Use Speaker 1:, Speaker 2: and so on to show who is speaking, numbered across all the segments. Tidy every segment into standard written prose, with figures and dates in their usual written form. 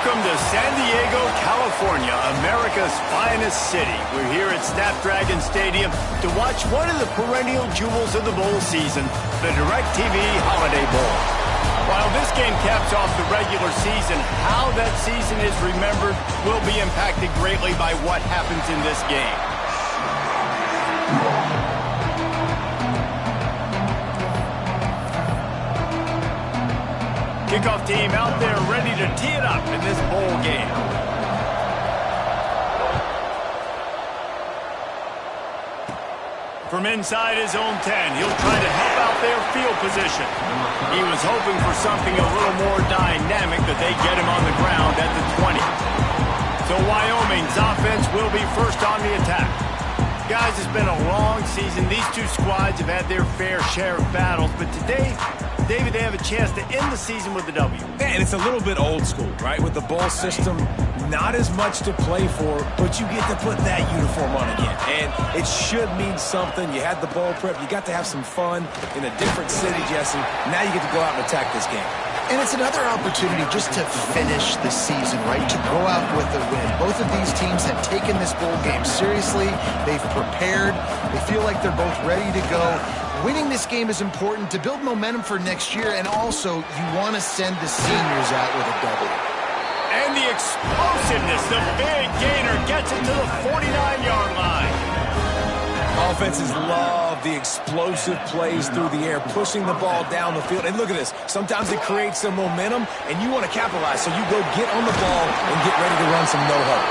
Speaker 1: Welcome to San Diego, California, America's finest city. We're here at Snapdragon Stadium to watch one of the perennial jewels of the bowl season, the DirecTV Holiday Bowl. While this game caps off the regular season, how that season is remembered will be impacted greatly by what happens in this game. Kickoff team out there ready to tee it up in this bowl game. From inside his own 10, he'll try to help out their field position. He was hoping for something a little more dynamic, but they get him on the ground at the 20. So Wyoming's offense will be first on the attack. Guys, it's been a long season. These two squads have had their fair share of battles, but today, David, they have a chance to end the season with a W.
Speaker 2: And it's a little bit old school, right? With the bowl system, not as much to play for, but you get to put that uniform on again. And it should mean something. You had the bowl prep. You got to have some fun in a different city, Jesse. Now you get to go out and attack this game.
Speaker 3: And it's another opportunity just to finish the season, right? To go out with a win. Both of these teams have taken this bowl game seriously. They've prepared. They feel like they're both ready to go. Winning this game is important to build momentum for next year, and also you want to send the seniors out with a W.
Speaker 1: And the explosiveness, the big gainer gets it to the 49-yard line.
Speaker 2: Offenses love the explosive plays through the air, pushing the ball down the field. And look at this. Sometimes it creates some momentum, and you want to capitalize. So you go get on the ball and get ready to run some no-huddle.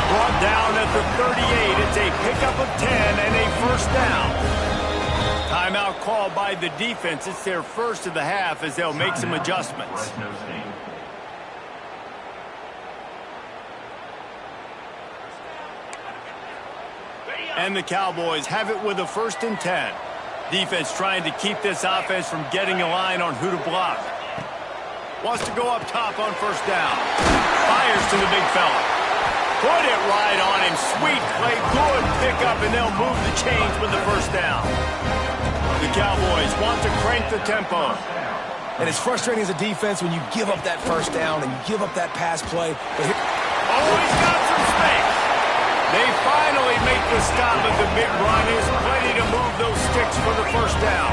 Speaker 1: Brought down at the 38. It's a pickup of 10 and a first down. Timeout called by the defense. It's their first of the half as they'll make some adjustments. And the Cowboys have it with a first and 10. Defense trying to keep this offense from getting a line on who to block. Wants to go up top on first down. Fires to the big fella. Put it right on him. Sweet play. Good pickup, and they'll move the chains with the first down. The Cowboys want to crank the tempo.
Speaker 2: And it's frustrating as a defense when you give up that first down and you give up that pass play. But
Speaker 1: he's got some space. They finally make the stop, but the big run is ready to move those sticks for the first down.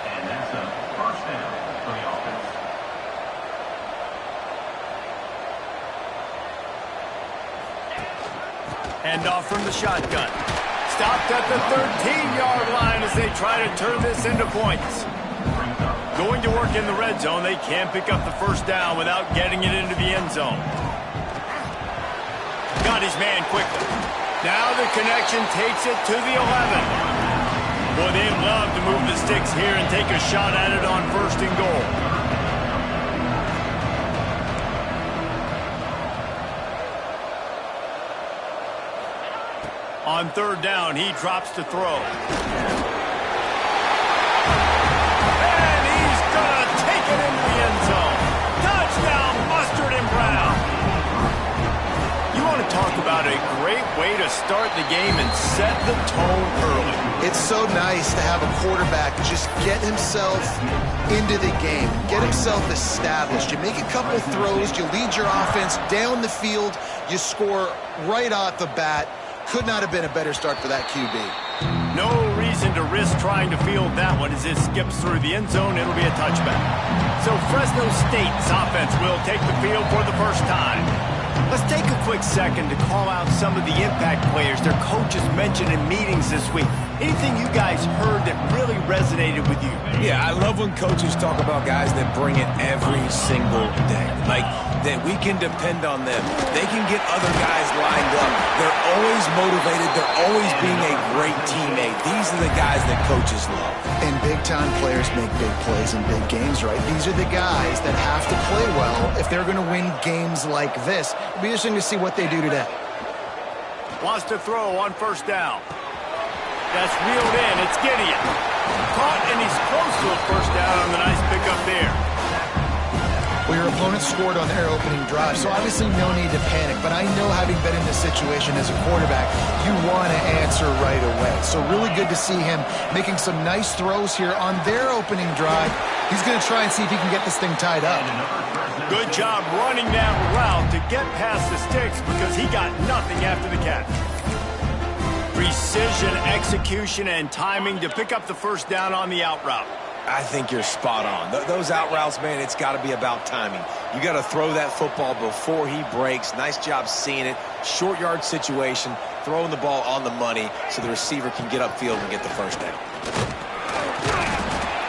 Speaker 4: And that's a first down for the offense.
Speaker 1: Hand off from the shotgun. Stopped at the 13-yard line as they try to turn this into points. Going to work in the red zone. They can't pick up the first down without getting it into the end zone. Got his man quickly. Now the connection takes it to the 11. Boy, they'd love to move the sticks here and take a shot at it on first and goal. On third down, he drops to throw. And he's going to take it into the end zone. Touchdown, Mustard and Brown. You want to talk about a great way to start the game and set the tone early.
Speaker 3: It's so nice to have a quarterback just get himself into the game, get himself established. You make a couple throws, you lead your offense down the field, you score right off the bat. Could not have been a better start for that QB.
Speaker 1: No reason to risk trying to field that one as it skips through the end zone. It'll be a touchback. So Fresno State's offense will take the field for the first time. Let's take a quick second to call out some of the impact players their coaches mentioned in meetings this week. Anything you guys heard that really resonated with you?
Speaker 2: Yeah, I love when coaches talk about guys that bring it every single day. Like, that we can depend on them. They can get other guys lined up. They're always motivated. They're always being a great teammate. These are the guys that coaches love.
Speaker 3: And big-time players make big plays in big games, right? These are the guys that have to play well if they're going to win games like this. It'll be interesting to see what they do today.
Speaker 1: Wants to throw on first down. That's reeled in. It's Gideon. Caught, and he's close to a first down on the nice pickup there.
Speaker 3: Well, your opponent scored on their opening drive, so obviously no need to panic. But I know, having been in this situation as a quarterback, you want to answer right away. So really good to see him making some nice throws here on their opening drive. He's going to try and see if he can get this thing tied up.
Speaker 1: Good job running that route to get past the sticks because he got nothing after the catch. Precision, execution, and timing to pick up the first down on the out route.
Speaker 2: I think you're spot on. Those out routes, man, it's got to be about timing. You got to throw that football before he breaks. Nice job seeing it. Short yard situation, throwing the ball on the money so the receiver can get upfield and get the first down.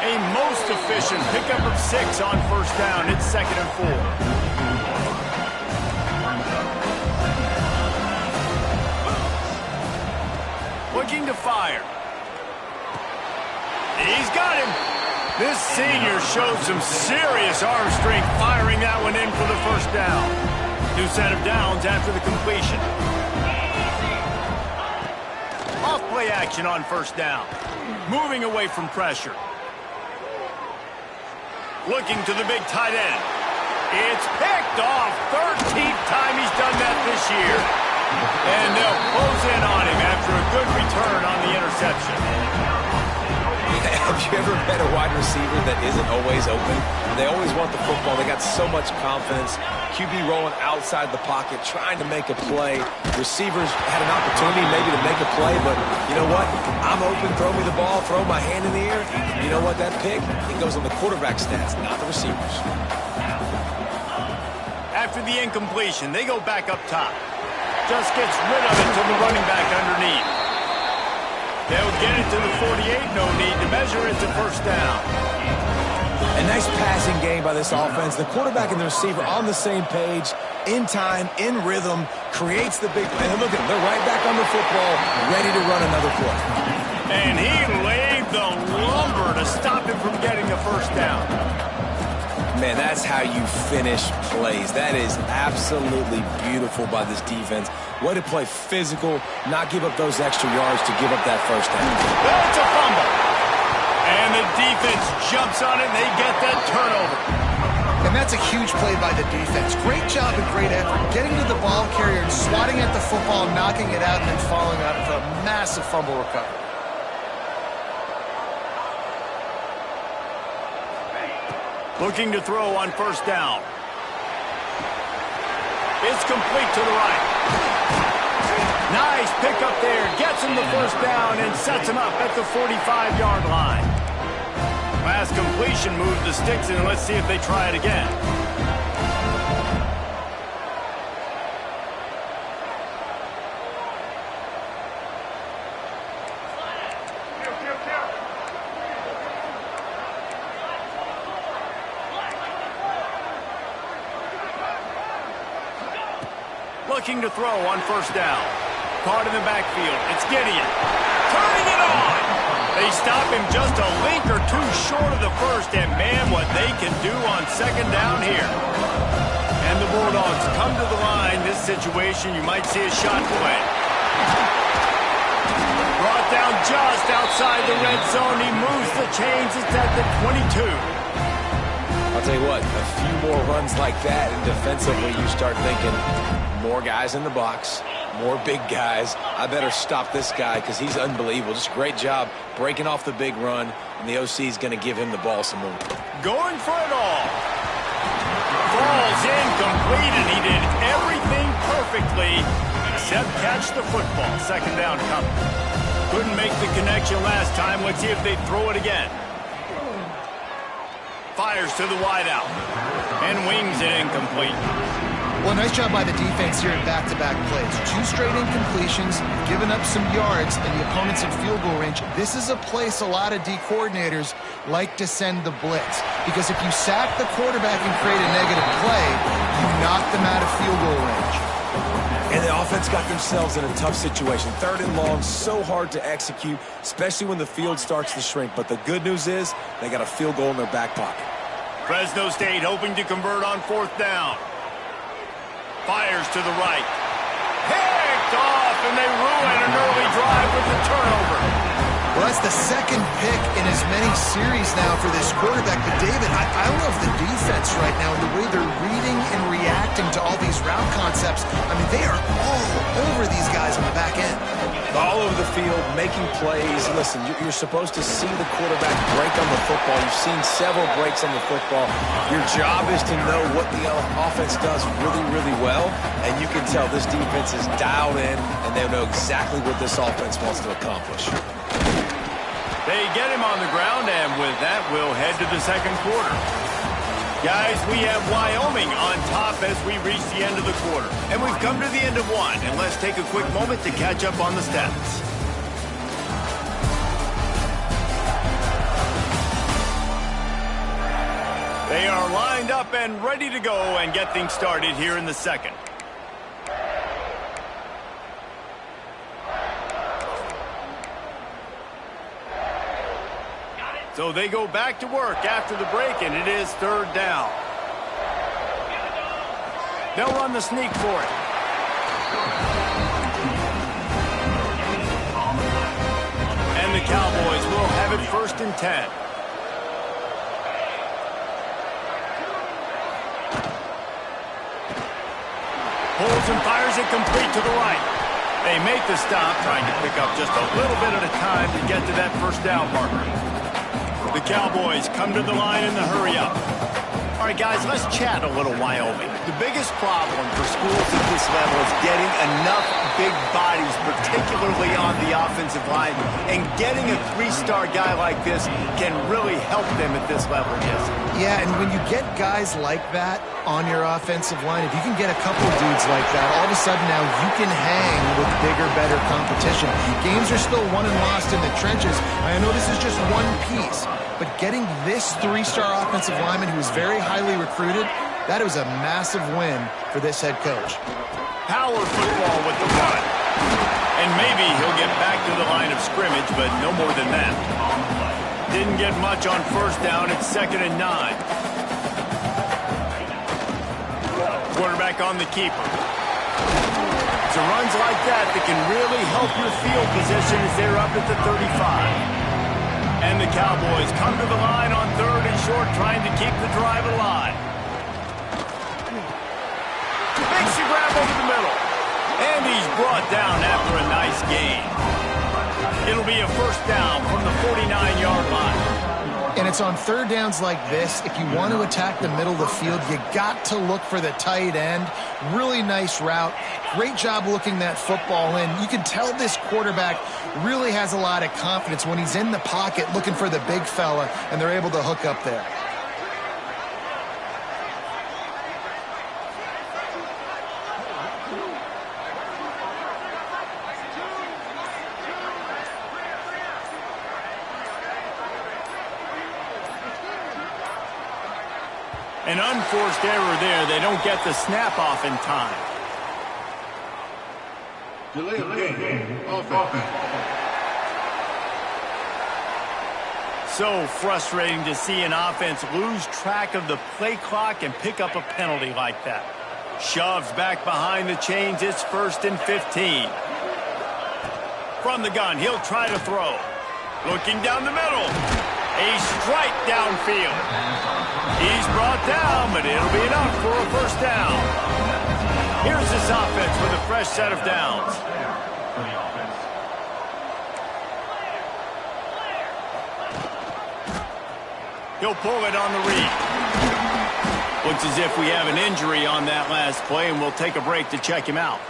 Speaker 1: A most efficient pickup of 6 on first down. It's 2nd and 4. Looking to fire. He's got him. This senior showed some serious arm strength firing that one in for the first down. New set of downs after the completion. Off play action on first down. Moving away from pressure. Looking to the big tight end. It's picked off. 13th time he's done that this year. And they'll close in on him after a good return on the interception.
Speaker 2: Have you ever met a wide receiver that isn't always open? They always want the football. They got so much confidence. QB rolling outside the pocket, trying to make a play. Receivers had an opportunity maybe to make a play, but you know what? I'm open, throw me the ball, throw my hand in the air. You know what? That pick, it goes on the quarterback stats, not the receivers.
Speaker 1: After the incompletion, they go back up top. Just gets rid of it to the running back underneath. They'll get it to the 48, no need to measure it to first down.
Speaker 2: A nice passing game by this offense. The quarterback and the receiver on the same page, in time, in rhythm, creates the big play. And look at them, they're right back on the football, ready to run another play.
Speaker 1: And he laid the lumber to stop him from getting the first down.
Speaker 2: Man, that's how you finish plays. That is absolutely beautiful by this defense. Way to play physical, not give up those extra yards to give up that first down.
Speaker 1: That's a fumble. And the defense jumps on it, and they get that turnover.
Speaker 3: And that's a huge play by the defense. Great job and great effort. Getting to the ball carrier and swatting at the football, knocking it out, and then falling out for a massive fumble recovery.
Speaker 1: Looking to throw on first down. It's complete to the right. Nice pickup there. Gets him the first down and sets him up at the 45-yard line. Last completion moves the sticks, and let's see if they try it again. Looking to throw on first down. Caught in the backfield. It's Gideon. Turning it on. They stop him just a link or two short of the first, and man, what they can do on second down here. And the Bulldogs come to the line. This situation, you might see a shot play. Brought down just outside the red zone. He moves the chains. It's at the 22.
Speaker 2: I'll tell you what, a few more runs like that, and defensively you start thinking, more guys in the box, more big guys. I better stop this guy because he's unbelievable. Just a great job breaking off the big run, and the OC is going to give him the ball some more.
Speaker 1: Going for it all. Falls incomplete, and he did everything perfectly except catch the football. Second down coming. Couldn't make the connection last time. Let's see if they throw it again. Fires to the wideout and wings it incomplete.
Speaker 3: Well, nice job by the defense here in back-to-back plays. 2 straight incompletions, giving up some yards, and the opponent's in field goal range. This is a place a lot of D coordinators like to send the blitz, because if you sack the quarterback and create a negative play, you knock them out of field goal range.
Speaker 2: And the offense got themselves in a tough situation. 3rd and long, so hard to execute, especially when the field starts to shrink. But the good news is they got a field goal in their back pocket.
Speaker 1: Fresno State hoping to convert on 4th down. Fires to the right. Picked off, and they ruin an early drive with the turnover.
Speaker 3: Well, that's the 2nd pick in as many series now for this quarterback. But, David, I love the defense right now and the way they're reading and reacting to all these his route concepts, I mean, they are all over these guys on the back end.
Speaker 2: All over the field, making plays. Listen, you're supposed to see the quarterback break on the football. You've seen several breaks on the football. Your job is to know what the offense does really, really well, and you can tell this defense is dialed in, and they know exactly what this offense wants to accomplish.
Speaker 1: They get him on the ground, and with that, we'll head to the second quarter. Guys, we have Wyoming on top as we reach the end of the quarter. And we've come to the end of one, and let's take a quick moment to catch up on the stats. They are lined up and ready to go and get things started here in the second. So they go back to work after the break, and it is third down. They'll run the sneak for it. And the Cowboys will have it 1st and 10. Pulls and fires it complete to the right. They make the stop, trying to pick up just a little bit at a time to get to that first down marker. The Cowboys come to the line in the hurry-up. All right, guys, let's chat a little Wyoming. The biggest problem for schools at this level is getting enough big bodies, particularly on the offensive line, and getting a 3-star guy like this can really help them at this level, yes.
Speaker 3: Yeah, and when you get guys like that on your offensive line, if you can get a couple dudes like that, all of a sudden now you can hang with bigger, better competition. Games are still won and lost in the trenches. I know this is just one piece, but getting this 3-star offensive lineman who is very highly recruited, that was a massive win for this head coach.
Speaker 1: Power football with the run. And maybe he'll get back to the line of scrimmage, but no more than that. Didn't get much on first down. It's 2nd and 9. Quarterback on the keeper. It's runs like that can really help your field position as they're up at the 35. And the Cowboys come to the line on 3rd and short, trying to keep the drive alive. Makes the grab over the middle. And he's brought down after a nice gain. It'll be a first down from the 49-yard line.
Speaker 3: And it's on third downs like this. If you want to attack the middle of the field, you got to look for the tight end. Really nice route. Great job looking that football in. You can tell this quarterback really has a lot of confidence when he's in the pocket looking for the big fella, and they're able to hook up there.
Speaker 1: An unforced error there. They don't get the snap off in time.
Speaker 4: Delay of game. Offense.
Speaker 1: So frustrating to see an offense lose track of the play clock and pick up a penalty like that. Shoves back behind the chains. It's 1st and 15. From the gun, he'll try to throw. Looking down the middle. A strike downfield. He's brought down, but it'll be enough for a first down. Here's this offense with a fresh set of downs. He'll pull it on the read. Looks as if we have an injury on that last play, and we'll take a break to check him out.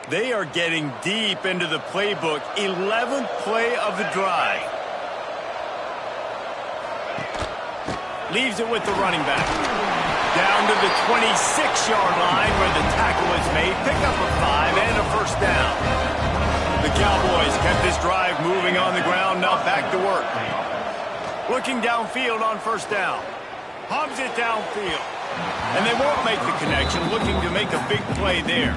Speaker 1: They are getting deep into the playbook. 11th play of the drive. Leaves it with the running back. Down to the 26-yard line where the tackle is made. Pick up a 5 and a first down. The Cowboys kept this drive moving on the ground. Now back to work. Looking downfield on first down. Hubs it downfield. And they won't make the connection. Looking to make a big play there.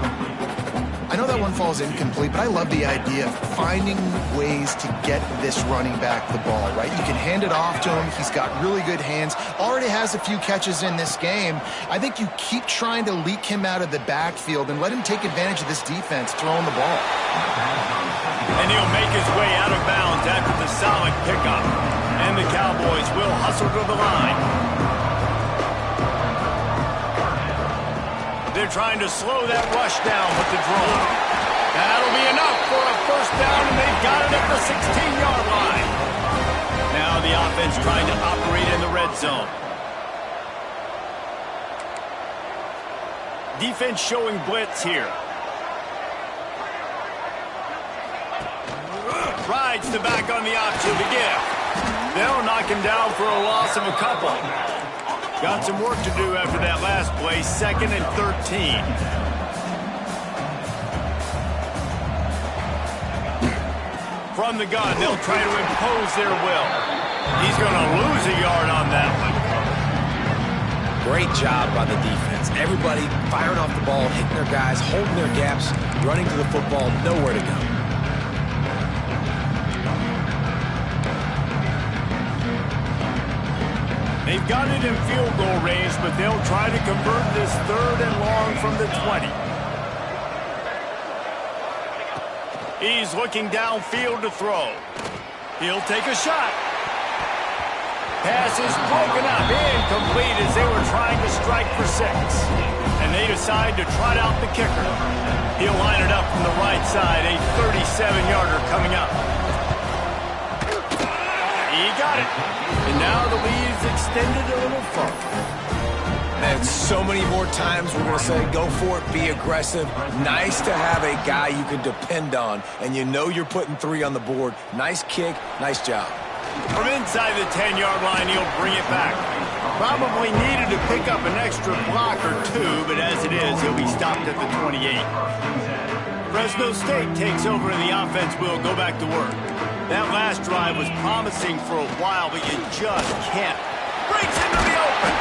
Speaker 3: I know that one falls incomplete, but I love the idea of finding ways to get this running back the ball, right? You can hand it off to him. He's got really good hands. Already has a few catches in this game. I think you keep trying to leak him out of the backfield and let him take advantage of this defense throwing the ball.
Speaker 1: And he'll make his way out of bounds after the solid pickup. And the Cowboys will hustle to the line. They're trying to slow that rush down with the draw. That'll be enough for a first down, and they've got it at the 16-yard line. Now the offense trying to operate in the red zone. Defense showing blitz here. Rides the back on the option to give. They'll knock him down for a loss of a couple. Got some work to do after that last play, 2nd and 13. From the gun, they'll try to impose their will. He's going to lose a yard on that one.
Speaker 2: Great job by the defense. Everybody firing off the ball, hitting their guys, holding their gaps, running to the football, nowhere to go.
Speaker 1: They've got it in field goal range, but they'll try to convert this 3rd and long from the 20. He's looking downfield to throw. He'll take a shot. Pass is broken up, incomplete as they were trying to strike for 6. And they decide to trot out the kicker. He'll line it up from the right side, a 37-yarder coming up. He got it. And now the lead's extended a little further.
Speaker 2: And so many more times we're going to say, go for it, be aggressive. Nice to have a guy you can depend on, and you know you're putting 3 on the board. Nice kick, nice job.
Speaker 1: From inside the 10-yard line, he'll bring it back. Probably needed to pick up an extra block or 2, but as it is, he'll be stopped at the 28. Fresno State takes over and the offense will go back to work. That last drive was promising for a while, but you just can't. Breaks into the open.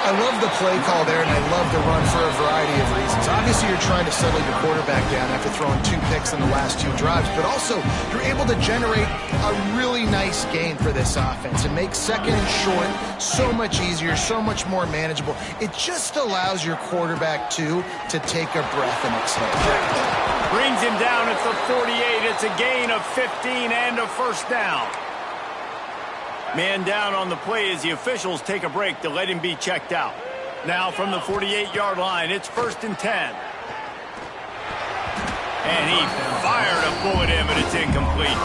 Speaker 3: I love the play call there, and I love the run for a variety of reasons. Obviously, you're trying to settle your quarterback down after throwing 2 picks in the last 2 drives, but also you're able to generate a really nice gain for this offense and make 2nd and short so much easier, so much more manageable. It just allows your quarterback, too, to take a breath and exhale.
Speaker 1: Brings him down at the 48. It's a gain of 15 and a first down. Man down on the play as the officials take a break to let him be checked out. Now from the 48-yard line, it's 1st and 10. And he fired a bullet in, but it's incomplete.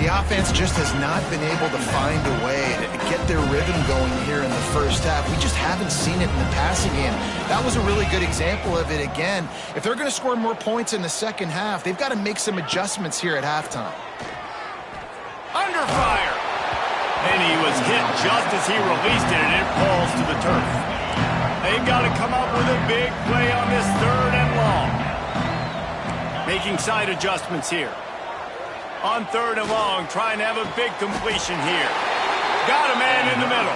Speaker 3: The offense just has not been able to find a way to get their rhythm going here in the first half. We just haven't seen it in the passing game. That was a really good example of it again. If they're going to score more points in the second half, they've got to make some adjustments here at halftime.
Speaker 1: Under fire. And he was hit just as he released it, and it falls to the turf. They've got to come up with a big play on this 3rd and long. Making side adjustments here. On 3rd and long, trying to have a big completion here. Got a man in the middle.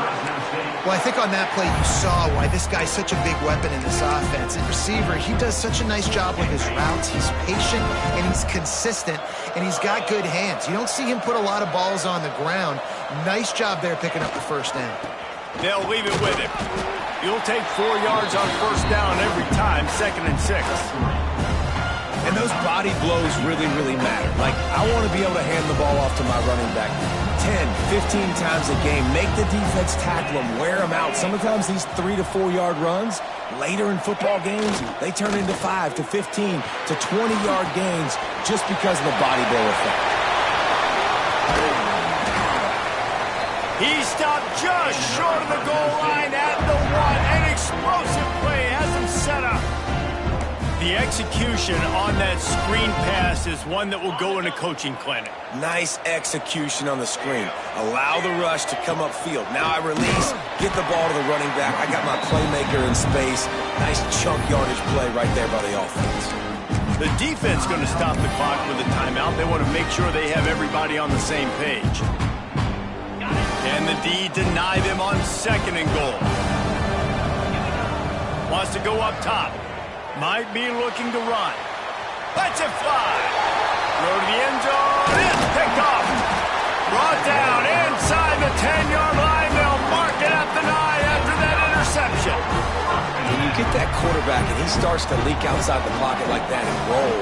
Speaker 3: Well, I think on that play you saw why this guy's such a big weapon in this offense. And receiver, he does such a nice job with his routes. He's patient, and he's consistent, and he's got good hands. You don't see him put a lot of balls on the ground. Nice job there picking up the first down.
Speaker 1: They'll leave it with him. He'll take 4 yards on first down every time, 2nd and 6.
Speaker 2: And those body blows really, really matter. Like, I want to be able to hand the ball off to my running back 10, 15 times a game. Make the defense tackle them, wear them out. Sometimes these 3 to 4 yard runs, later in football games, they turn into 5 to 15 to 20-yard gains just because of the body blow effect.
Speaker 1: He stopped just short of the goal line at the 1. An explosive play has him set up. The execution on that screen pass is one that will go in a coaching clinic.
Speaker 2: Nice execution on the screen. Allow the rush to come upfield. Now I release, get the ball to the running back. I got my playmaker in space. Nice chunk yardage play right there by the offense.
Speaker 1: The defense going to stop the clock with a timeout. They want to make sure they have everybody on the same page. Can the D deny them on 2nd and goal? Wants to go up top. Might be looking to run. Lets it fly. Throw to the end zone. It's picked off. Brought down inside the 10-yard line. They'll mark it at the 9 after that interception.
Speaker 2: When you get that quarterback and he he starts to leak outside the pocket like that and roll,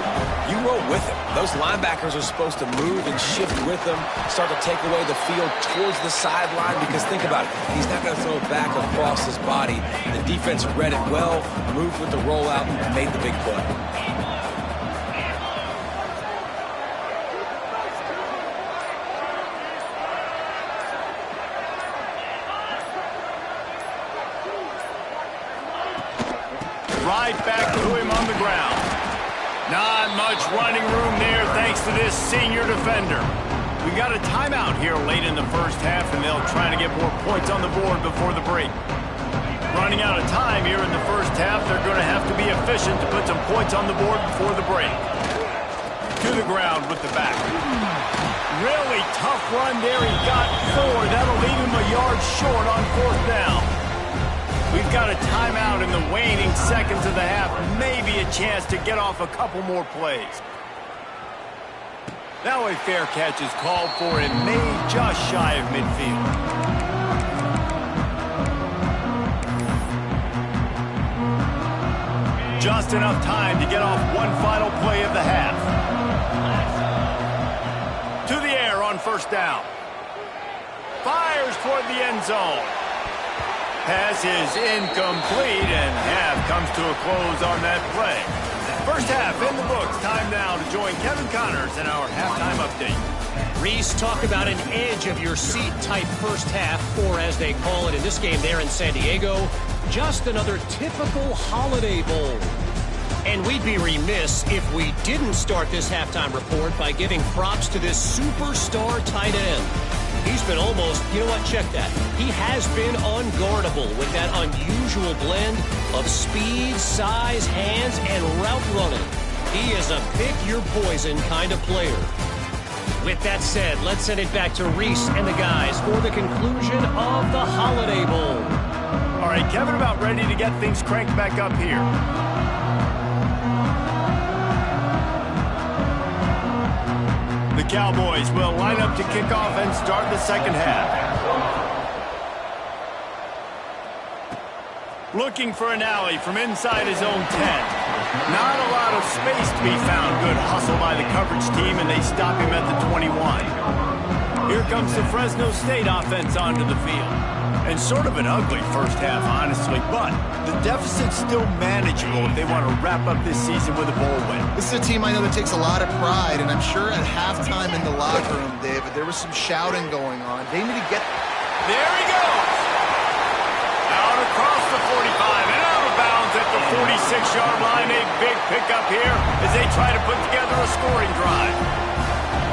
Speaker 2: you roll with him. Those linebackers are supposed to move and shift with him, start to take away the field towards the sideline, because think about it, he's not going to throw it back across his body. The defense read it well, moved with the rollout, and made the big play.
Speaker 1: Right back to him on the ground. Not much running room there thanks to this senior defender. We got a timeout here late in the first half, and they'll try to get more points on the board before the break. Running out of time here in the first half, they're going to have to be efficient to put some points on the board before the break. To the ground with the back. Really tough run there. He got 4. That'll leave him a yard short on 4th down. We've got a timeout in the waning seconds of the half. Maybe a chance to get off a couple more plays. Now a fair catch is called for and made just shy of midfield. Just enough time to get off one final play of the half. To the air on 1st down. Fires toward the end zone. Pass is incomplete, and half comes to a close on that play. First half in the books. Time now to join Kevin Connors in our halftime update.
Speaker 5: Reese, talk about an edge-of-your-seat type first half, or as they call it in this game there in San Diego, just another typical Holiday Bowl. And we'd be remiss if we didn't start this halftime report by giving props to this superstar tight end. He's been almost, you know what, check that. He has been unguardable with that unusual blend of speed, size, hands, and route running. He is a pick-your-poison kind of player. With that said, let's send it back to Reese and the guys for the conclusion of the Holiday Bowl.
Speaker 1: All right, Kevin, about ready to get things cranked back up here. The Cowboys will line up to kick off and start the second half. Looking for an alley from inside his own 10. Not a lot of space to be found. Good hustle by the coverage team, and they stop him at the 21. Here comes the Fresno State offense onto the field. And sort of an ugly first half, honestly, but the deficit's still manageable if they want to wrap up this season with a bowl win.
Speaker 3: This is a team I know that takes a lot of pride, and I'm sure at halftime in the locker room, David, there was some shouting going on. They need to get...
Speaker 1: There he goes! Out across the 45 and out of bounds at the 46-yard line. A big pickup here as they try to put together a scoring drive.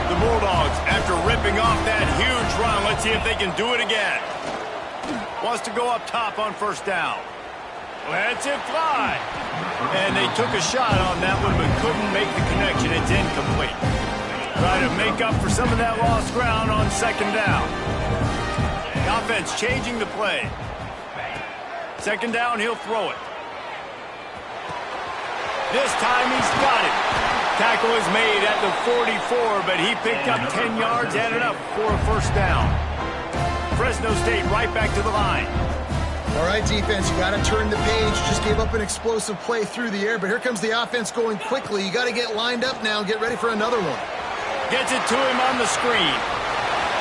Speaker 1: The Bulldogs, after ripping off that huge run, let's see if they can do it again. Wants to go up top on 1st down. Lets it fly. And they took a shot on that one but couldn't make the connection. It's incomplete. Try to make up for some of that lost ground on 2nd down. The offense changing the play. 2nd down, he'll throw it. This time he's got it. Tackle is made at the 44, but he picked up 10 yards and enough for a 1st down. Fresno State right back to the line.
Speaker 3: All right, defense, you got to turn the page. Just gave up an explosive play through the air, but here comes the offense going quickly. You got to get lined up now and get ready for another one.
Speaker 1: Gets it to him on the screen.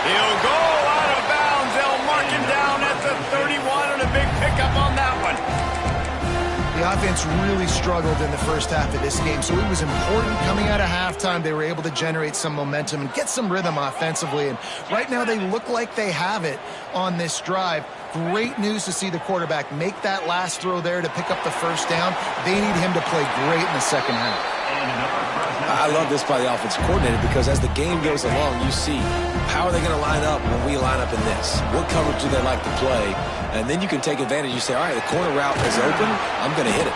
Speaker 1: He'll go out of bounds. They'll mark him down at the 31, and a big pickup on that one.
Speaker 3: The offense really struggled in the first half of this game, so it was important coming out of halftime. They were able to generate some momentum and get some rhythm offensively, and right now they look like they have it on this drive. Great news to see the quarterback make that last throw there to pick up the 1st down. They need him to play great in the second half.
Speaker 2: I love this by the offensive coordinator because as the game goes along, you see how are they going to line up when we line up in this? What coverage do they like to play? And then you can take advantage. You say, all right, the corner route is open. I'm going to hit it.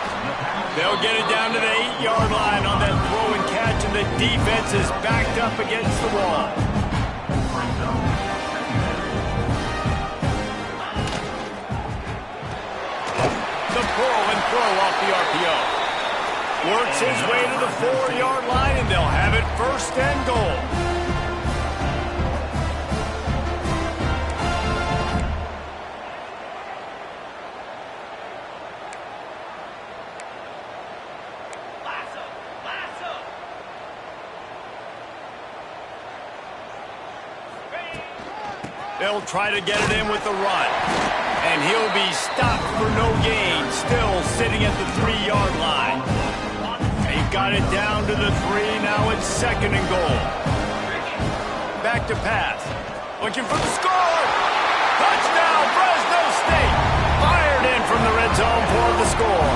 Speaker 1: They'll get it down to the 8-yard line on that throw and catch, and the defense is backed up against the wall. The pull and throw off the RPO. Works his way to the 4-yard line, and they'll have it 1st and goal. They'll try to get it in with the run. And he'll be stopped for no gain, still sitting at the 3-yard line. They've got it down to the 3, now it's 2nd and goal. Back to pass. Looking for the score! Touchdown, Fresno State! Fired in from the red zone for the score.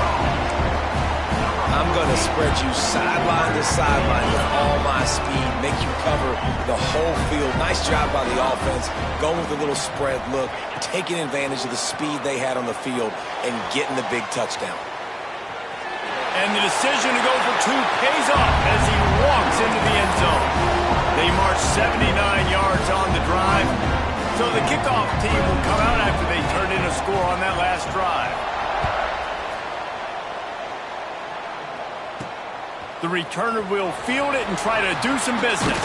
Speaker 2: I'm going to spread you sideline to sideline with all my speed, make you cover the whole field. Nice job by the offense, going with a little spread look, taking advantage of the speed they had on the field, and getting the big touchdown.
Speaker 1: And the decision to go for 2 pays off as he walks into the end zone. They march 79 yards on the drive, so the kickoff team will come out after they turn in a score on that last drive. The returner will field it and try to do some business.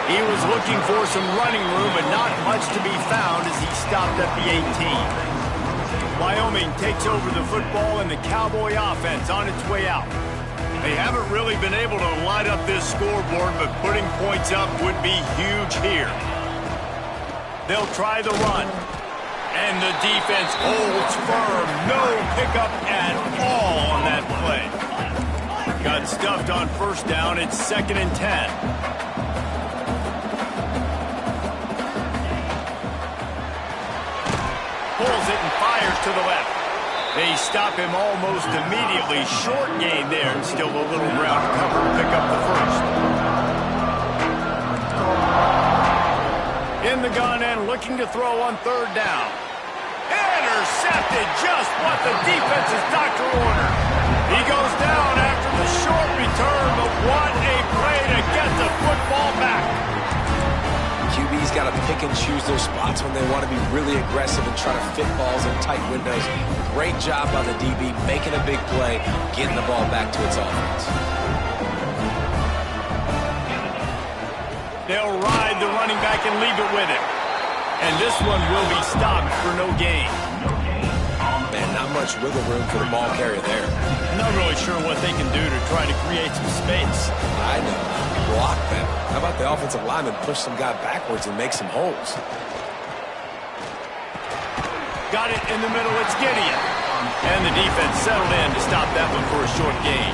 Speaker 1: He was looking for some running room, but not much to be found as he stopped at the 18. Wyoming takes over the football and the Cowboy offense on its way out. They haven't really been able to light up this scoreboard, but putting points up would be huge here. They'll try the run. And the defense holds firm. No pickup at all on that play. Got stuffed on 1st down. It's 2nd and 10. Pulls it and fires to the left. They stop him almost immediately. Short gain there, and still a little ground to cover to pick up the 1st. In the gun and looking to throw on 3rd down. Intercepted, just what the defense's doctor ordered. He goes down after the short return, but what a play to get the football back.
Speaker 2: QB's got to pick and choose their spots when they want to be really aggressive and try to fit balls in tight windows. Great job by the DB, making a big play, getting the ball back to its offense.
Speaker 1: They'll ride the running back and leave it with him. And this one will be stopped for no gain.
Speaker 2: Man, not much wiggle room for the ball carrier there.
Speaker 1: Not really sure what they can do to try to create some space.
Speaker 2: I know. Block better. How about the offensive lineman push some guy backwards and make some holes?
Speaker 1: Got it in the middle. It's Gideon. And the defense settled in to stop that one for a short gain.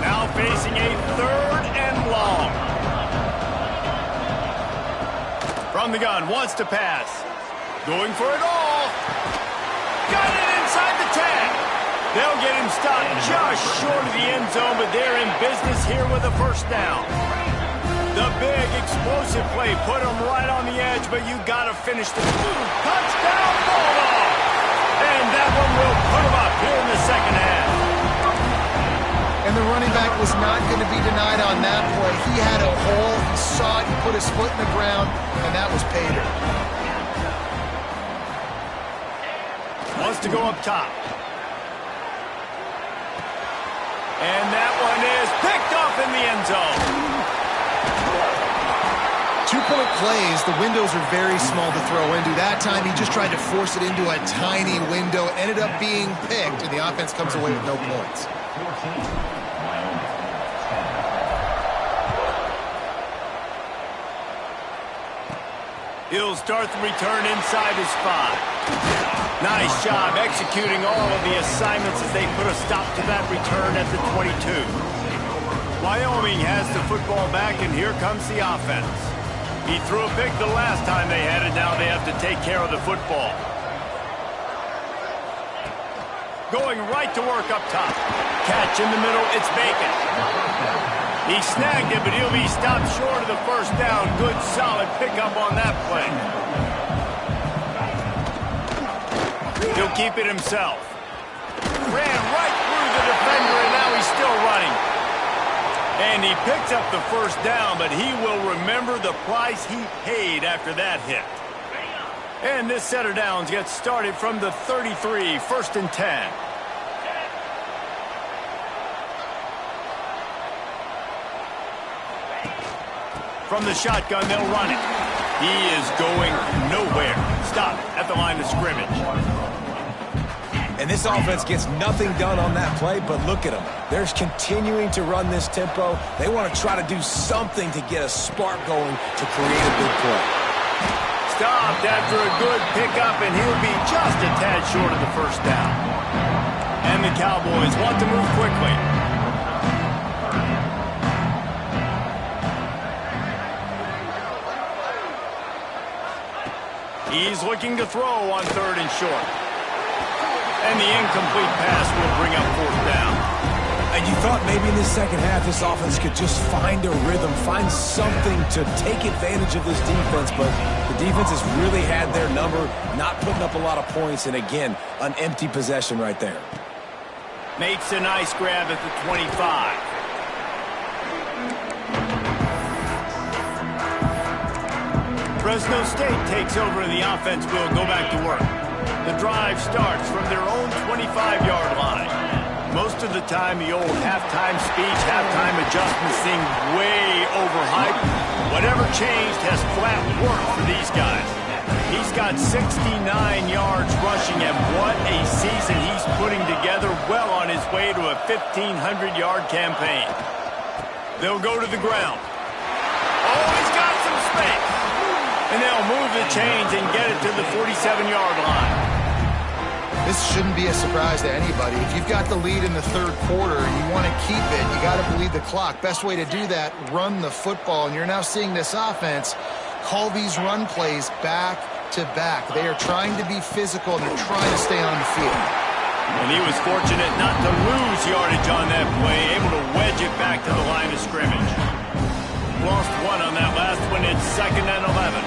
Speaker 1: Now facing a 3rd and long. From the gun, wants to pass. Going for it all. Got it inside the 10. They'll get him stopped just short of the end zone, but they're in business here with a 1st down. The big explosive play put him right on the edge, but you got to finish the touchdown ball off. And that one will put him up here in the 2nd half.
Speaker 3: And the running back was not going to be denied on that play. He had a hole, he saw it, he put his foot in the ground, and that was pay dirt.
Speaker 1: Wants to go up top. And that one is picked off in the end zone.
Speaker 3: 2-point plays, the windows are very small to throw into. That time he just tried to force it into a tiny window, ended up being picked, and the offense comes away with no points.
Speaker 1: He'll start the return inside his 5. Nice job executing all of the assignments as they put a stop to that return at the 22. Wyoming has the football back, and here comes the offense. He threw a pick the last time they had it. Now they have to take care of the football. Going right to work up top. Catch in the middle, it's Bacon. He snagged it, but he'll be stopped short of the 1st down. Good, solid pickup on that play. He'll keep it himself. Ran right through the defender, and now he's still running. And he picks up the 1st down, but he will remember the price he paid after that hit. And this set of downs gets started from the 33, 1st and 10. From the shotgun, they'll run it. He is going nowhere. Stop at the line of scrimmage.
Speaker 2: And this offense gets nothing done on that play, but look at them. They're continuing to run this tempo. They want to try to do something to get a spark going to create a big play.
Speaker 1: stopped after a good pickup, and he'll be just a tad short of the first down. And the Cowboys want to move quickly. He's looking to throw on 3rd and short. And the incomplete pass will bring up 4th down.
Speaker 2: And you thought maybe in the second half this offense could just find a rhythm, find something to take advantage of this defense, but the defense has really had their number, not putting up a lot of points, and again, an empty possession right there.
Speaker 1: Makes a nice grab at the 25. Fresno State takes over and the offense will go back to work. The drive starts from their own 25-yard line. Most of the time, the old halftime speech, halftime adjustment seem way overhyped. Whatever changed has flat worked for these guys. He's got 69 yards rushing, and what a season he's putting together, well on his way to a 1,500-yard campaign. They'll go to the ground. Oh, he's got some space. And they'll move the chains and get it to the 47-yard line.
Speaker 3: This shouldn't be a surprise to anybody. If you've got the lead in the 3rd quarter and you want to keep it, you got to bleed the clock. Best way to do that, run the football. And you're now seeing this offense call these run plays back to back. They are trying to be physical, and they're trying to stay on the field.
Speaker 1: And he was fortunate not to lose yardage on that play, able to wedge it back to the line of scrimmage. Lost 1 on that last one. It's 2nd and 11.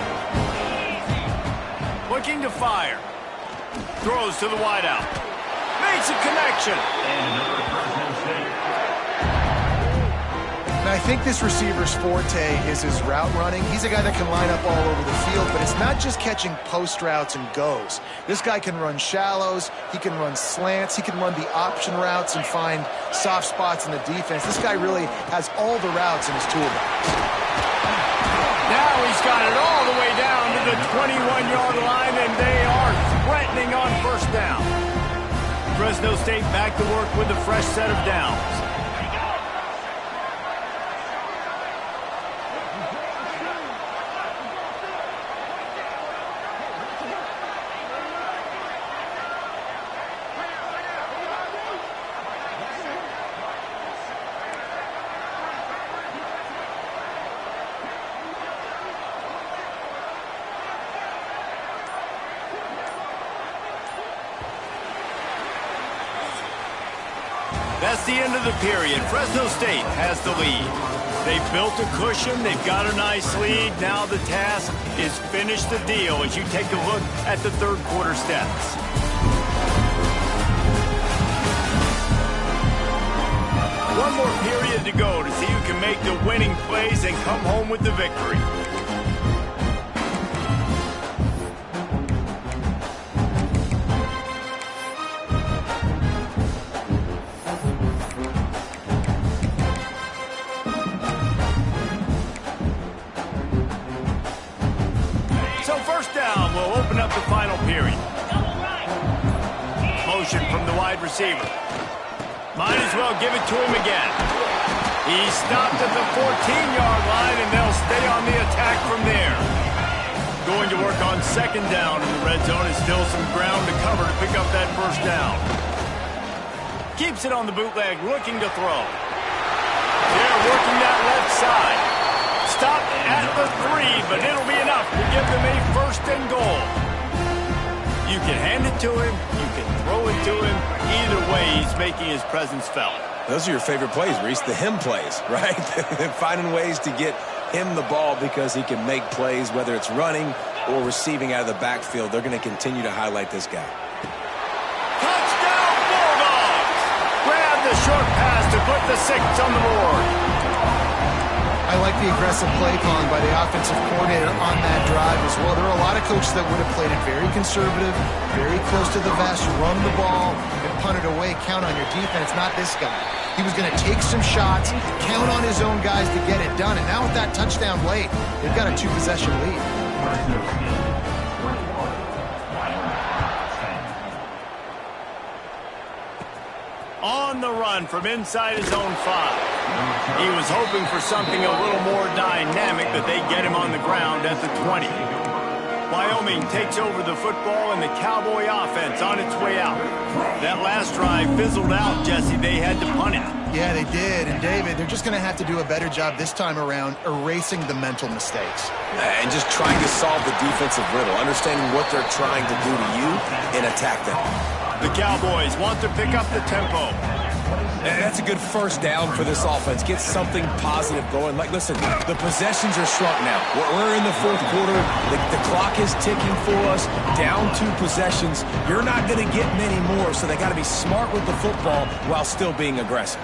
Speaker 1: Looking to fire. Throws to the wideout. Makes a connection.
Speaker 3: Now, I think this receiver's forte is his route running. He's a guy that can line up all over the field, but it's not just catching post routes and goes. This guy can run shallows. He can run slants. He can run the option routes and find soft spots in the defense. This guy really has all the routes in his toolbox.
Speaker 1: Now he's got it all the way down to the 21-yard line, and they are threatening on 1st down. Fresno State back to work with a fresh set of downs. That's the end of the period. Fresno State has the lead. They've built a cushion. They've got a nice lead. Now the task is finish the deal as you take a look at the 3rd quarter stats. One more period to go to see who can make the winning plays and come home with the victory. The final period. Motion from the wide receiver. Might as well give it to him again. He's stopped at the 14-yard line, and they'll stay on the attack from there. Going to work on 2nd down in the red zone, and still some ground to cover to pick up that 1st down. Keeps it on the bootleg, looking to throw. They're working that left side. Stopped at the 3, but it'll be enough to give them a 1st and goal. You can hand it to him, you can throw it to him. Either way, he's making his presence felt.
Speaker 2: Those are your favorite plays, Reese, the him plays, right? Finding ways to get him the ball because he can make plays, whether it's running or receiving out of the backfield. They're going to continue to highlight this guy.
Speaker 1: Touchdown, Bulldogs! Grab the short pass to put the 6 on the board.
Speaker 3: I like the aggressive play calling by the offensive coordinator on that drive as well. There are a lot of coaches that would have played it very conservative, very close to the vest, run the ball, and punt it away, count on your defense. Not this guy. He was going to take some shots, count on his own guys to get it done. And now with that touchdown late, they've got a 2-possession lead.
Speaker 1: On the run from inside his own 5. He was hoping for something a little more dynamic, but they get him on the ground at the 20. Wyoming takes over the football and the Cowboy offense on its way out. That last drive fizzled out, Jesse. They had to punt it.
Speaker 3: Yeah, they did. And, David, they're just going to have to do a better job this time around erasing the mental mistakes.
Speaker 2: And just trying to solve the defensive riddle, understanding what they're trying to do to you and attack them.
Speaker 1: The Cowboys want to pick up the tempo.
Speaker 2: And that's a good first down for this offense. Get something positive going. Like, listen, the possessions are shrunk now. We're in the fourth quarter. The clock is ticking for us. Down 2 possessions. You're not going to get many more, so they got to be smart with the football while still being aggressive.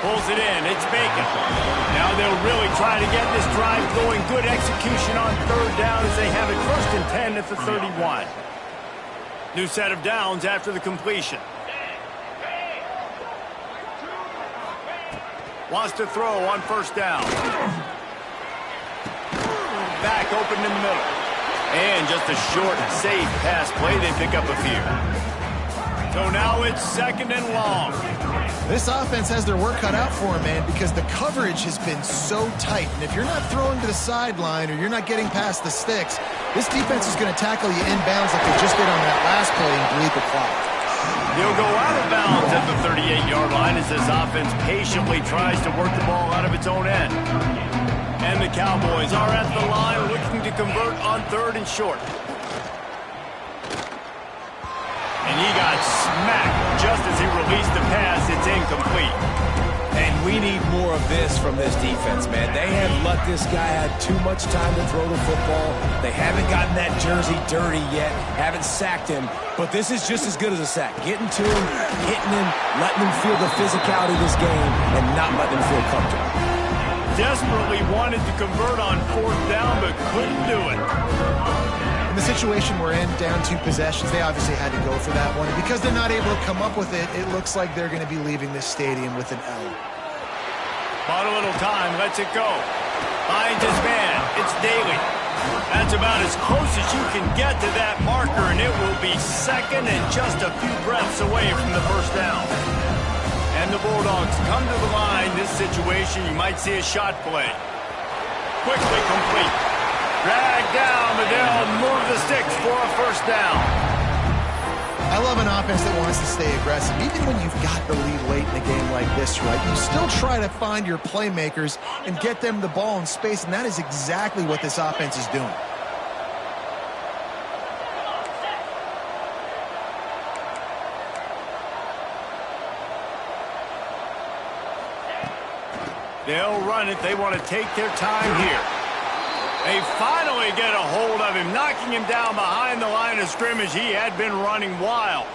Speaker 1: Pulls it in. It's Bacon. Now they'll really try to get this drive going. Good execution on third down as they have it 1st and 10 at the 31. New set of downs after the completion. Wants to throw on 1st down. Back open in the middle. And just a short, safe pass play. They pick up a few. So now it's 2nd and long.
Speaker 3: This offense has their work cut out for them, man, because the coverage has been so tight. And if you're not throwing to the sideline or you're not getting past the sticks, this defense is going to tackle you inbounds like they just did on that last play and bleed the clock.
Speaker 1: He'll go out of bounds at the 38-yard line as this offense patiently tries to work the ball out of its own end. And the Cowboys are at the line looking to convert on 3rd and short. And he got smacked just as he released the pass. It's incomplete.
Speaker 2: And we need more of this from this defense, man. They have let this guy have too much time to throw the football. They haven't gotten that jersey dirty yet, haven't sacked him. But this is just as good as a sack. Getting to him, hitting him, letting him feel the physicality of this game, and not letting him feel comfortable.
Speaker 1: Desperately wanted to convert on 4th down, but couldn't do it.
Speaker 3: In the situation we're in, down 2 possessions, they obviously had to go for that one. And because they're not able to come up with it, it looks like they're going to be leaving this stadium with an L.
Speaker 1: Bought a little time, lets it go. Finds his man. It's Daly. That's about as close as you can get to that marker, and it will be 2nd and just a few breaths away from the 1st down. And the Bulldogs come to the line. This situation, you might see a shot play. Quickly complete. Drag down, but they'll move the sticks for a 1st down.
Speaker 3: I love an offense that wants to stay aggressive. Even when you've got the lead late in a game like this, right, you still try to find your playmakers and get them the ball in space, and that is exactly what this offense is doing.
Speaker 1: They'll run it. They want to take their time here. They finally get a hold of him, knocking him down behind the line of scrimmage. He had been running wild.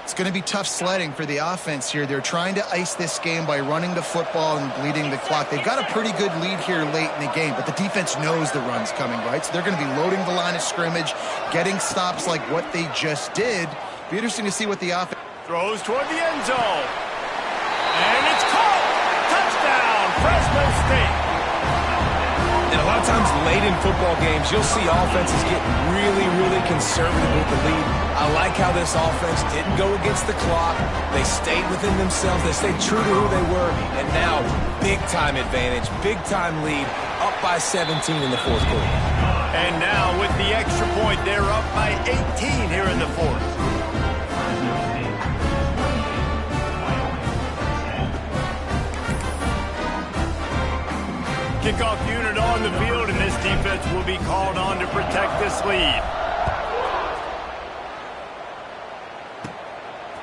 Speaker 3: It's going to be tough sledding for the offense here. They're trying to ice this game by running the football and bleeding the clock. They've got a pretty good lead here late in the game, but the defense knows the run's coming, right? So they're going to be loading the line of scrimmage, getting stops like what they just did. Be interesting to see what the offense...
Speaker 1: Throws toward the end zone. And it's caught. Touchdown, Fresno State.
Speaker 2: And a lot of times late in football games, you'll see offenses get really, really conservative with the lead. I like how this offense didn't go against the clock. They stayed within themselves. They stayed true to who they were. And now, big-time advantage, big-time lead, up by 17 in the 4th quarter.
Speaker 1: And now, with the extra point, they're up by 18 here in the 4th. Kickoff unit on the field, and this defense will be called on to protect this lead.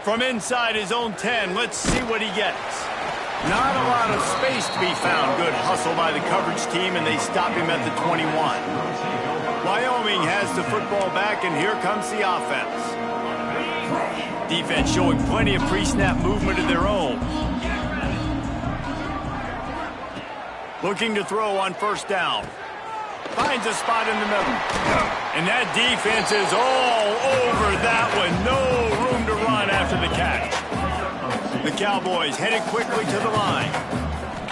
Speaker 1: From inside his own 10, let's see what he gets. Not a lot of space to be found. Good hustle by the coverage team, and they stop him at the 21. Wyoming has the football back, and here comes the offense. Defense showing plenty of pre-snap movement of their own. Looking to throw on 1st down. Finds a spot in the middle. And that defense is all over that one. No room to run after the catch. The Cowboys headed quickly to the line.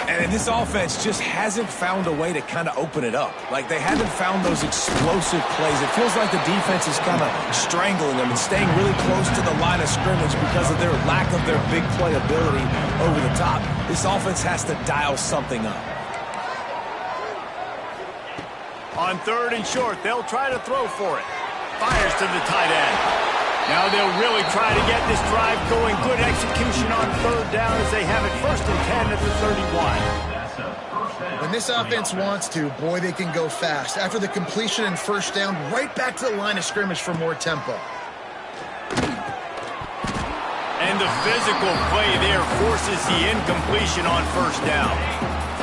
Speaker 2: And this offense just hasn't found a way to kind of open it up. Like, they haven't found those explosive plays. It feels like the defense is kind of strangling them and staying really close to the line of scrimmage because of their lack of their big play ability over the top. This offense has to dial something up.
Speaker 1: On 3rd and short, they'll try to throw for it. Fires to the tight end. Now they'll really try to get this drive going. Good execution on 3rd down as they have it 1st and 10 at the 31.
Speaker 3: When this offense wants to, boy, they can go fast. After the completion and 1st down, right back to the line of scrimmage for more tempo.
Speaker 1: And the physical play there forces the incompletion on 1st down.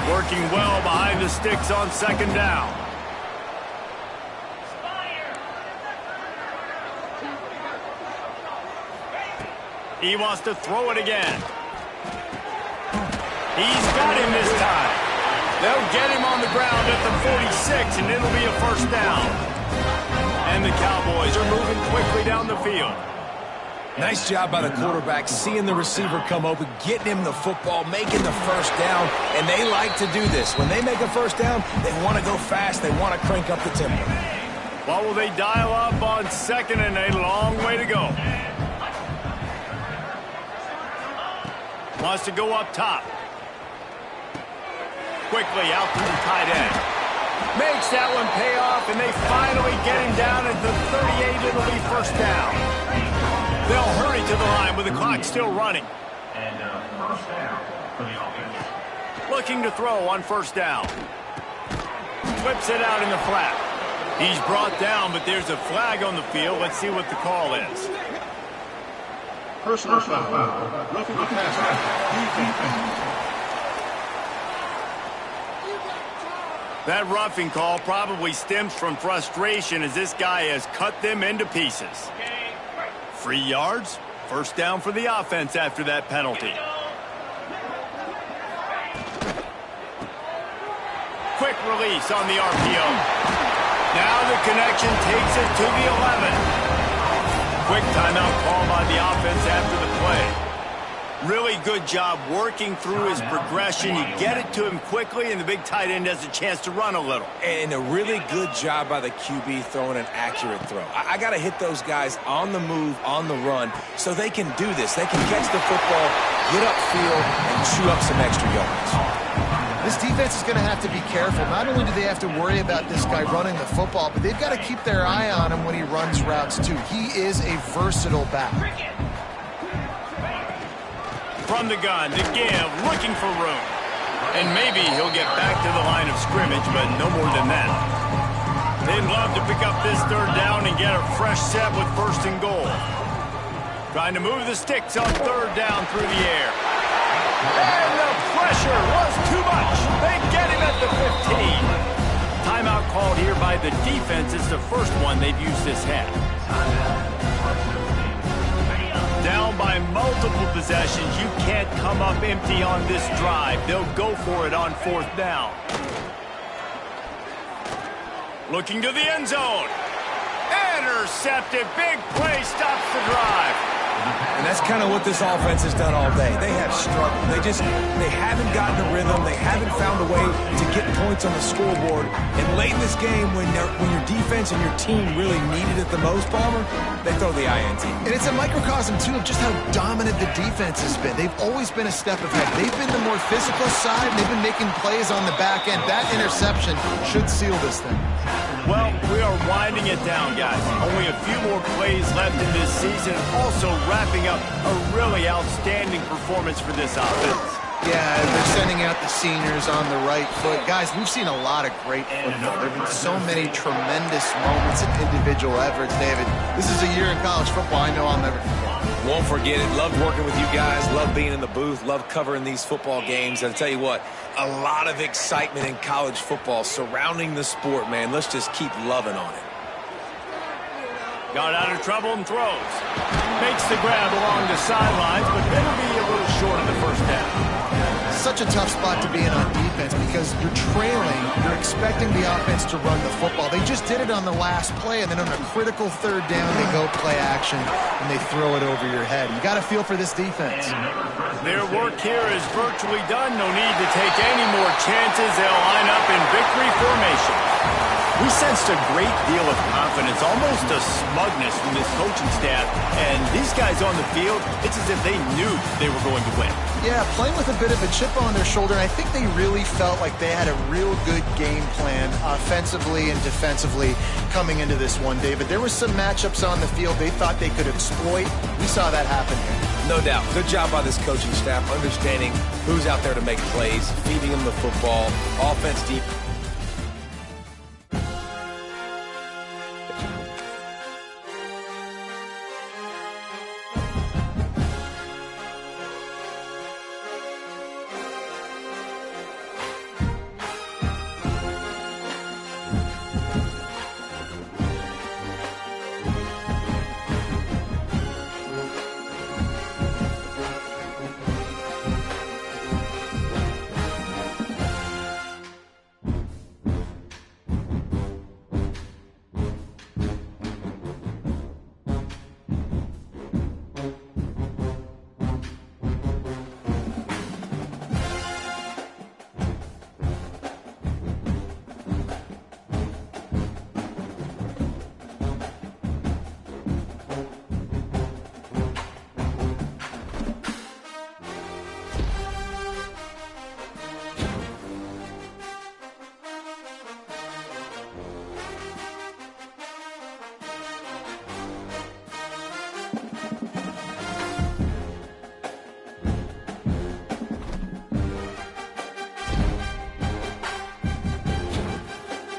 Speaker 1: Working well behind the sticks on 2nd down. He wants to throw it again. He's got him this time. They'll get him on the ground at the 46, and it'll be a 1st down. And the Cowboys are moving quickly down the field.
Speaker 2: Nice job by the quarterback, seeing the receiver come open, getting him the football, making the 1st down, and they like to do this. When they make a 1st down, they want to go fast. They want to crank up the tempo.
Speaker 1: What will they dial up on 2nd and a long way to go? Wants to go up top. Quickly out to the tight end. Makes that one pay off, and they finally get him down at the 38. It'll be 1st down. They'll hurry to the line with the clock still running.
Speaker 4: And 1st down for the offense.
Speaker 1: Looking to throw on 1st down. Whips it out in the flat. He's brought down, but there's a flag on the field. Let's see what the call is.
Speaker 4: Personal foul. Roughing the passer. Defense.
Speaker 1: That roughing call probably stems from frustration as this guy has cut them into pieces. 3 yards, 1st down for the offense after that penalty. Quick release on the RPO. Now the connection takes it to the 11. Quick timeout call by the offense after the play. Really good job working through his progression. You get it to him quickly, and the big tight end has a chance to run a little.
Speaker 2: And a really good job by the QB throwing an accurate throw. I got to hit those guys on the move, on the run, so they can do this. They can catch the football, get upfield, and chew up some extra yards.
Speaker 3: This defense is going to have to be careful. Not only do they have to worry about this guy running the football, but they've got to keep their eye on him when he runs routes, too. He is a versatile back.
Speaker 1: From the gun to give, looking for room. And maybe he'll get back to the line of scrimmage, but no more than that. They'd love to pick up this 3rd down and get a fresh set with 1st and goal. Trying to move the sticks on 3rd down through the air. And the pressure was too much. They get him at the 15. Timeout called here by the defense. It's the first one they've used this half. Down by multiple possessions. You can't come up empty on this drive. They'll go for it on 4th down. Looking to the end zone. Intercepted. Big play stops the drive.
Speaker 2: And that's kind of what this offense has done all day. They have struggled. They haven't gotten a rhythm. They haven't found a way to get points on the scoreboard. And late in this game, when your defense and your team really needed it the most, Palmer, they throw the INT.
Speaker 3: And it's a microcosm, too, of just how dominant the defense has been. They've always been a step ahead. They've been the more physical side. They've been making plays on the back end. That interception should seal this thing.
Speaker 1: Well, we are winding it down, guys. Only a few more plays left in this season. Also wrapping up a really outstanding performance for this offense.
Speaker 3: Yeah, they're sending out the seniors on the right foot. Guys, we've seen a lot of great football. There have been so many tremendous moments and individual efforts, David. This is a year in college football I know I'll never forget.
Speaker 2: Won't forget it. Loved working with you guys. Loved being in the booth. Loved covering these football games. And I'll tell you what, a lot of excitement in college football surrounding the sport, man. Let's just keep loving on it.
Speaker 1: Got out of trouble and throws. Makes the grab along the sidelines, but it'll be a little short of the 1st down.
Speaker 3: Such a tough spot to be in on defense because you're trailing, you're expecting the offense to run the football. They just did it on the last play, and then on a critical 3rd down, they go play action, and they throw it over your head. You got to feel for this defense.
Speaker 1: Their work here is virtually done. No need to take any more chances. They'll line up in victory formation. We sensed a great deal of confidence, almost a smugness from this coaching staff. And these guys on the field, it's as if they knew they were going to win.
Speaker 3: Yeah, playing with a bit of a chip on their shoulder. And I think they really felt like they had a real good game plan offensively and defensively coming into this one, David. There were some matchups on the field they thought they could exploit. We saw that happen here.
Speaker 2: No doubt. Good job by this coaching staff understanding who's out there to make plays, feeding them the football, offense, defense.